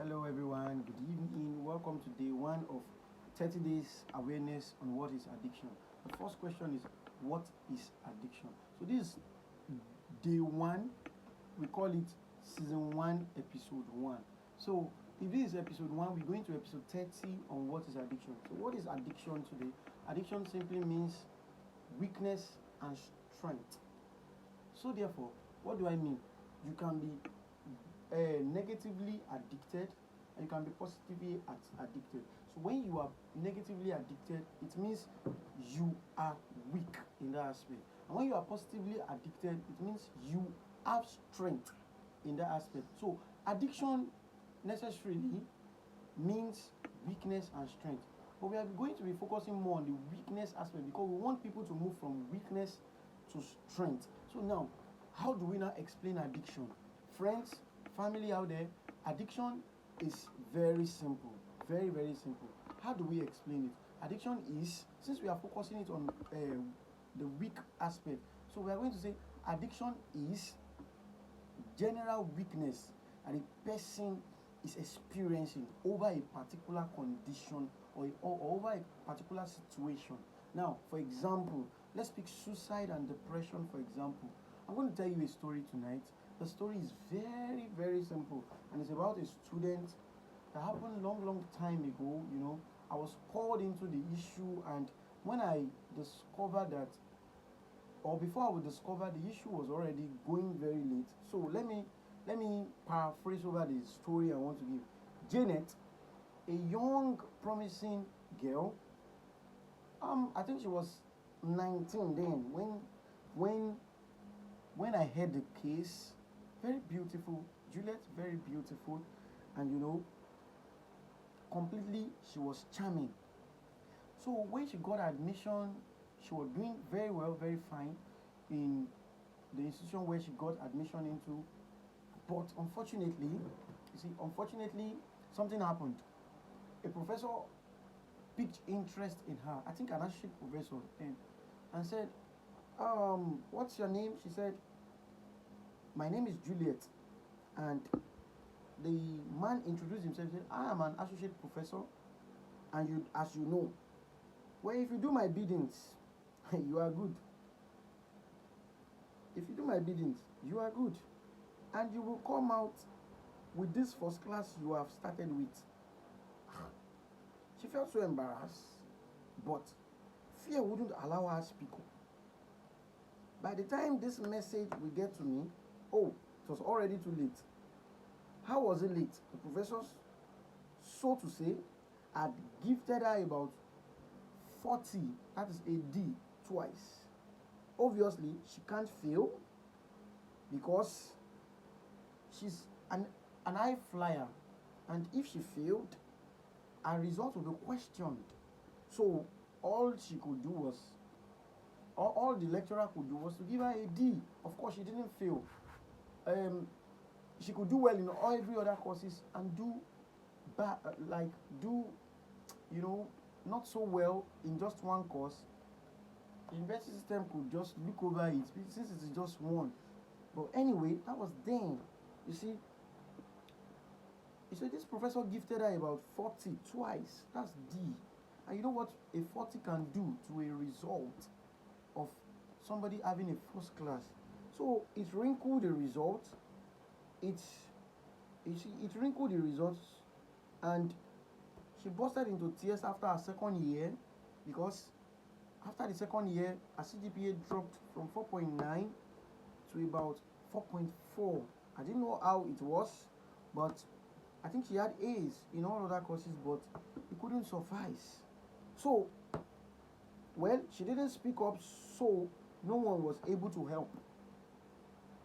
Hello, everyone. Good evening. Welcome to day one of 30 days awareness on what is addiction. The first question is, what is addiction? So, this is day one. We call it season one, episode one. So, if this is episode one, we're going to episode 30 on what is addiction. So, what is addiction today? Addiction simply means weakness and strength. So, therefore, what do I mean? You can be negatively addicted and you can be positively addicted. So when you are negatively addicted, it means you are weak in that aspect. And when you are positively addicted, it means you have strength in that aspect. So addiction necessarily means weakness and strength. But we are going to be focusing more on the weakness aspect because we want people to move from weakness to strength. So now, how do we now explain addiction? Friends, family out there, addiction is very simple. Very, very simple. How do we explain it? Addiction is, since we are focusing it on the weak aspect, so we are going to say addiction is general weakness that a person is experiencing over a particular condition or over a particular situation. Now, for example, let's pick suicide and depression, for example. I'm going to tell you a story tonight. The story is very, very simple, and it's about a student that happened long time ago. I was called into the issue, and when I discovered that, or before I would discover, the issue was already going very late. So let me paraphrase over the story I want to give. Janet, a young, promising girl, I think she was 19 then when I heard the case. Very beautiful, Juliet, very beautiful, and completely she was charming. So when she got admission, she was doing very well, very fine in the institution where she got admission into. But unfortunately, something happened. A professor picked interest in her. I think an associate professor, and said, "What's your name?" She said, "My name is Juliet." And the man introduced himself and said, "I am an associate professor, and as you know, well, if you do my biddings, you are good. If you do my biddings, you are good. And you will come out with this first class you have started with." She felt so embarrassed, but fear wouldn't allow her to speak up. By the time this message will get to me, it was already too late. How was it late? The professors, so to say, had gifted her about 40, that is a D, twice. Obviously, she can't fail because she's an high flyer. And if she failed, her result would be questioned. So all she could do was, all the lecturer could do was to give her a D. Of course, she didn't fail. She could do well in every other courses and do not so well in just one course. The university system could just look over it since it is just one. But anyway, that was then. You see, this professor gifted her about 40 twice. That's D. And you know what a 40 can do to a result of somebody having a first class? So it wrinkled the results. It wrinkled the results, and she busted into tears after her second year because after the second year, her CGPA dropped from 4.9 to about 4.4. I didn't know how it was, but I think she had A's in all other courses, but it couldn't suffice. So, well, she didn't speak up, so no one was able to help.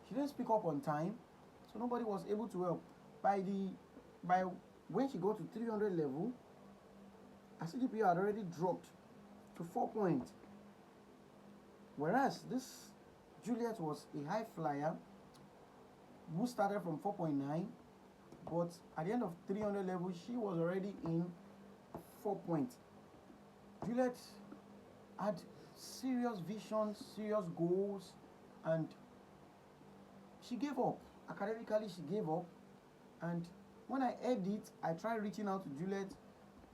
She didn't speak up on time, so nobody was able to help. By when she got to 300 level, her CGPA had already dropped to 4 points. Whereas this Juliet was a high flyer who started from 4.9, but at the end of 300 level, she was already in 4 points. Juliet had serious visions, serious goals, and she gave up. Academically, she gave up, and When I heard it, I tried reaching out to Juliet.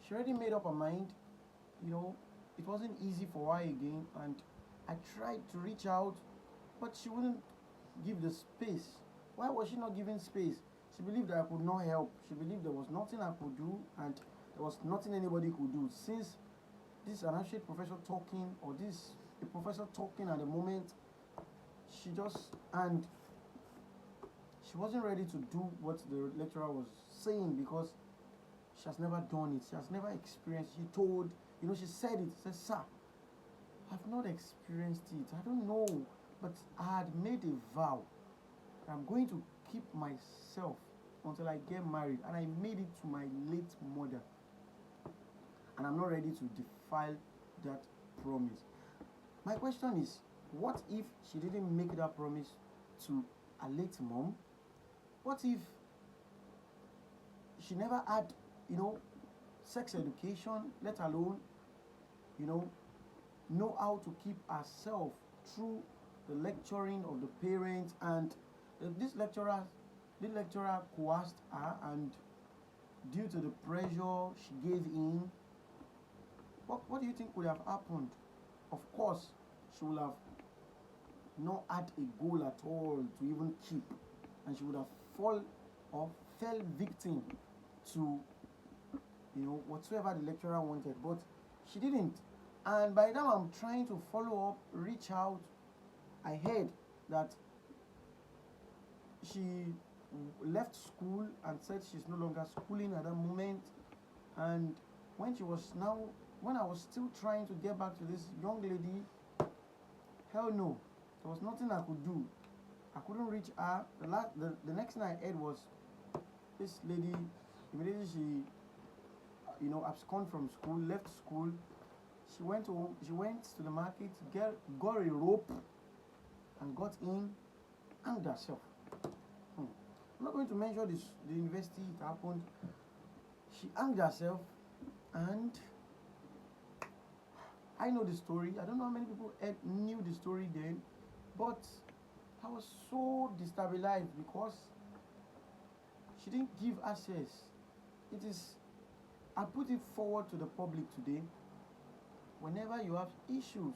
She already made up her mind. You know, it wasn't easy for her again, and I tried to reach out, but she wouldn't give the space. Why was she not giving space? She believed that I could not help. She believed there was nothing I could do, and there was nothing anybody could do. Since this is an associate professor talking, or this a professor talking at the moment, she just, and she wasn't ready to do what the lecturer was saying because she has never done it. She has never experienced. She told, she said it. She said, "Sir, I've not experienced it. I don't know, but I had made a vow. I'm going to keep myself until I get married, and I made it to my late mother, and I'm not ready to defile that promise." My question is, what if she didn't make that promise to a late mom? What if she never had, sex education, let alone, you know how to keep herself through the lecturing of the parents, and this lecturer coerced her, and due to the pressure she gave in, what do you think would have happened? Of course, she would have not had a goal at all to even keep, and she would have fell victim to whatsoever the lecturer wanted, but she didn't. And by the time I'm trying to follow up, reach out, I heard that she left school and said she's no longer schooling at that moment. And when I was still trying to get back to this young lady, hell no, there was nothing I could do. I couldn't reach her. The next thing I heard was this lady, immediately she absconded from school, left school. She went to the market, got a rope, and got in, hanged herself. I'm not going to mention the university it happened. She hanged herself, and I know the story. I don't know how many people knew the story then, but I was so destabilized because she didn't give access. I put it forward to the public today. Whenever you have issues,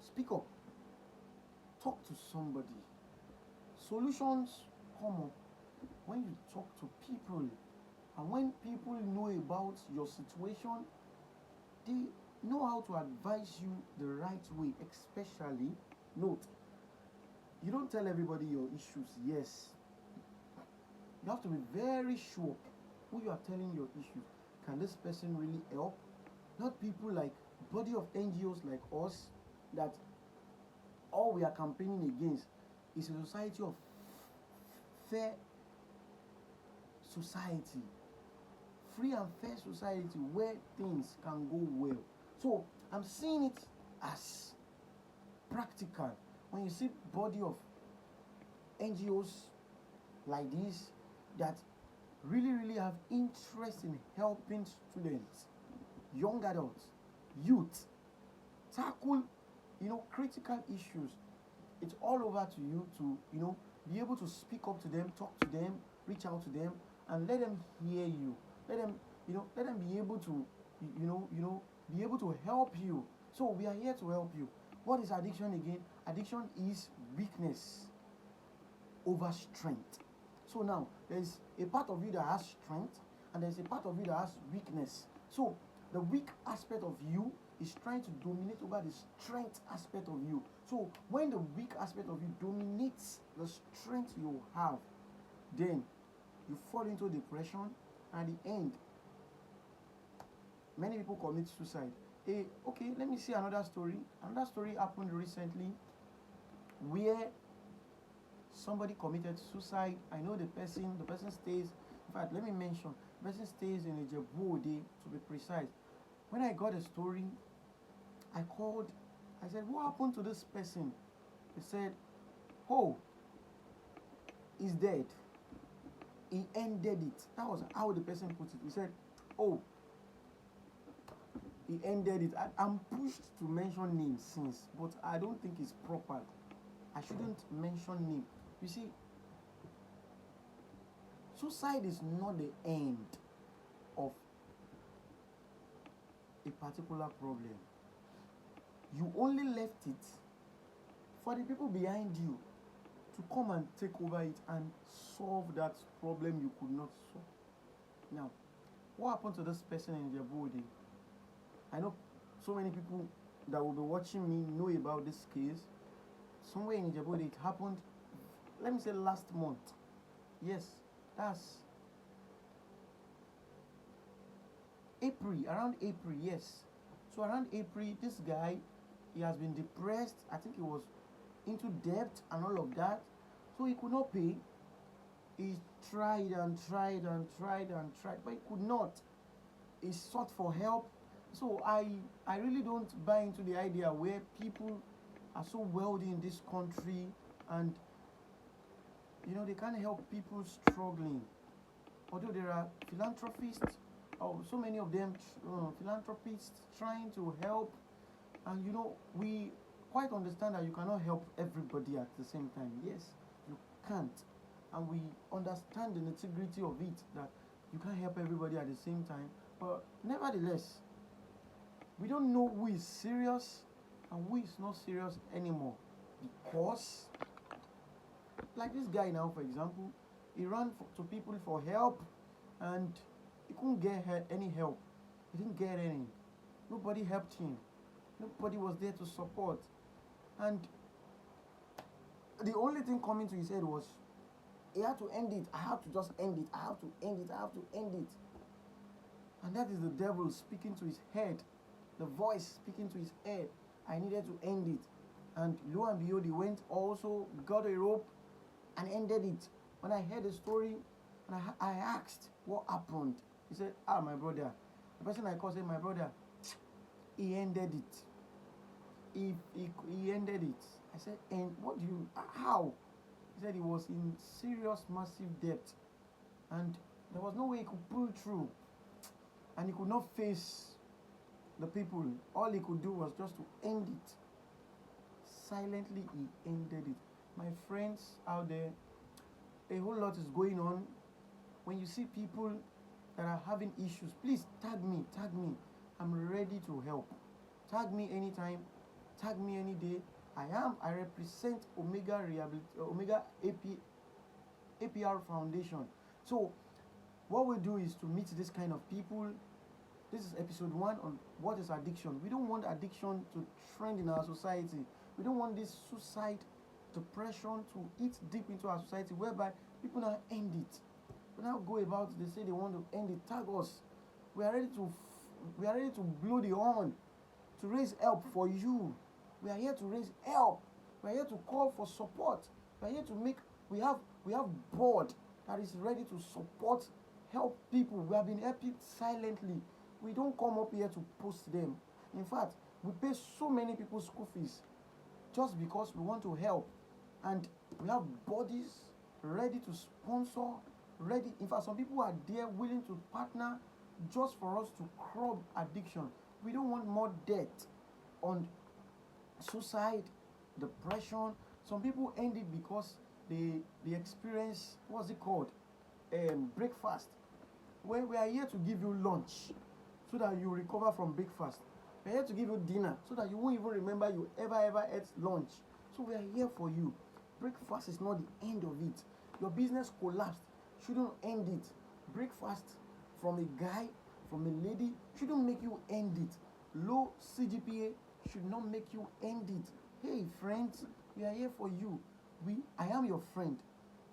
speak up. Talk to somebody. Solutions come up when you talk to people. And when people know about your situation, they know how to advise you the right way. Especially, note, you don't tell everybody your issues. Yes, you have to be very sure who you are telling your issues. Can this person really help? Not people like body of NGOs like us that all we are campaigning against is a society of fair society, free and fair society where things can go well. So I'm seeing it as practical. When you see body of NGOs like this that really have interest in helping students, young adults, youth, tackle critical issues, it's all over to you to be able to speak up to them, talk to them, reach out to them, and let them hear you. Let them be able to be able to help you. So we are here to help you. What is addiction again? Addiction is weakness over strength. So now there's a part of you that has strength, and there's a part of you that has weakness. So the weak aspect of you is trying to dominate over the strength aspect of you. So when the weak aspect of you dominates the strength you have, then you fall into depression. At the end, many people commit suicide. Okay, let me see another story. Another story happened recently where somebody committed suicide. I know the person stays, in fact, let me mention, the person stays in Ijebu-Ode, to be precise. When I got a story, I called, I said, what happened to this person? He said, oh, he's dead. He ended it. That was how the person put it. He said, oh, he ended it. I'm pushed to mention names since, but I don't think it's proper. I shouldn't mention name. You see, suicide is not the end of a particular problem. You only left it for the people behind you to come and take over it and solve that problem you could not solve. Now, what happened to this person in their body? I know so many people that will be watching me know about this case. Somewhere in Djibouti, it happened, let me say last month. Yes, that's April, around April, yes. So around April, this guy, he has been depressed. I think he was into debt and all of that. So he could not pay. He tried and tried and tried and tried, but he could not. He sought for help. So I really don't buy into the idea where people are so wealthy in this country and they can't help people struggling. Although there are philanthropists, so many of them philanthropists trying to help, and we quite understand that you cannot help everybody at the same time. Yes, you can't, and we understand the nitty-gritty of it, that you can't help everybody at the same time. But nevertheless, we don't know who is serious and who is not serious anymore, because like this guy now, for example, he ran to people for help and he couldn't get any help. He didn't get any. Nobody helped him. Nobody was there to support. And the only thing coming to his head was, he had to end it. I have to just end it. I have to end it. I have to end it. And that is the devil speaking to his head. The voice speaking to his head. I needed to end it. And lo and behold, he went also, got a rope and ended it. When I heard the story, and I asked what happened, he said, my brother. The person I called said, my brother, he ended it. He ended it. I said, and how? He said he was in serious, massive debt. And there was no way he could pull through. And he could not face the people. All he could do was just to end it. Silently, he ended it. My friends out there, a whole lot is going on. When you see people that are having issues, please tag me. I'm ready to help. Tag me anytime. Tag me any day. I represent Omega APR Foundation. So what we do is to meet this kind of people. This is episode 1 on what is addiction. We don't want addiction to trend in our society. We don't want this suicide, depression to eat deep into our society, whereby people now end it. We now go about, they say they want to end it. Tag us. We are ready to blow the horn, to raise help for you. We are here to raise help. We are here to call for support. We are here to we have board that is ready to support, help people. We have been helping silently. We don't come up here to post them. In fact, we pay so many people's school fees just because we want to help. And we have bodies ready to sponsor, ready. In fact, some people are there willing to partner just for us to curb addiction. We don't want more debt on suicide, depression. Some people end it because they experience, what's it called? Breakfast. When we are here to give you lunch so that you recover from breakfast. We are here to give you dinner so that you won't even remember you ever ate lunch. So we are here for you. Breakfast is not the end of it. Your business collapsed shouldn't end it. Breakfast from a guy, from a lady, shouldn't make you end it. Low CGPA should not make you end it. Hey friends, we are here for you. I am your friend.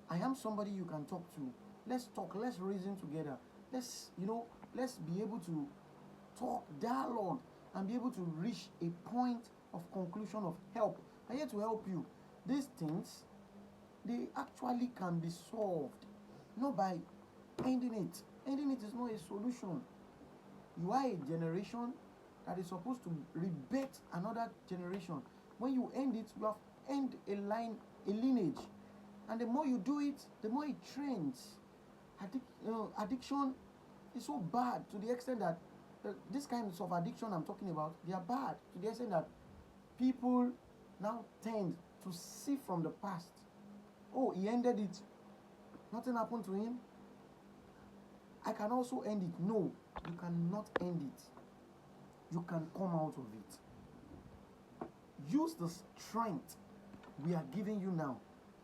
I am somebody you can talk to. Let's talk, let's reason together. Let's be able to talk, dialogue, and be able to reach a point of conclusion of help. I'm here to help you. These things, they actually can be solved, not by ending it. Ending it is not a solution. You are a generation that is supposed to rebate another generation. When you end it, you have end a lineage. And the more you do it, the more it trends. Addiction is so bad to the extent that this kinds of addiction I'm talking about, they are bad to the extent that people now tend to see from the past. Oh, he ended it. Nothing happened to him. I can also end it. No, you cannot end it. You can come out of it. Use the strength we are giving you now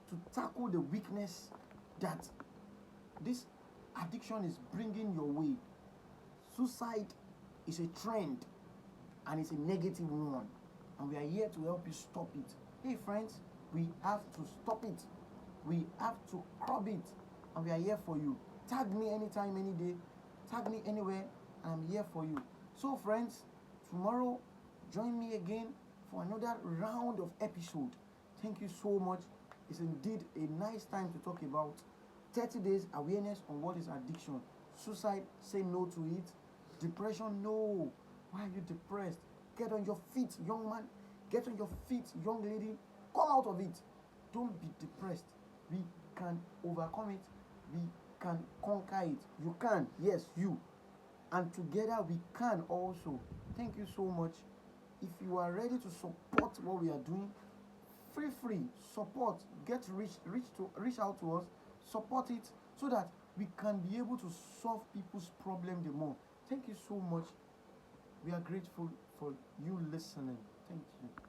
to tackle the weakness that this addiction is bringing your way. Suicide is a trend and it's a negative one, and we are here to help you stop it. Hey friends, we have to stop it. We have to curb it, and we are here for you. Tag me anytime, any day. Tag me anywhere, and I'm here for you. So friends, tomorrow join me again for another round of episode. Thank you so much. It's indeed a nice time to talk about 30 days awareness on what is addiction. Suicide, say no to it. Depression, no. Why are you depressed? Get on your feet, young man. Get on your feet, young lady. Come out of it. Don't be depressed. We can overcome it. We can conquer it. You can, yes, you. And together we can also. Thank you so much. If you are ready to support what we are doing, feel free, support, reach out to us, support it so that we can be able to solve people's problem the more. Thank you so much. We are grateful for you listening. Thank you.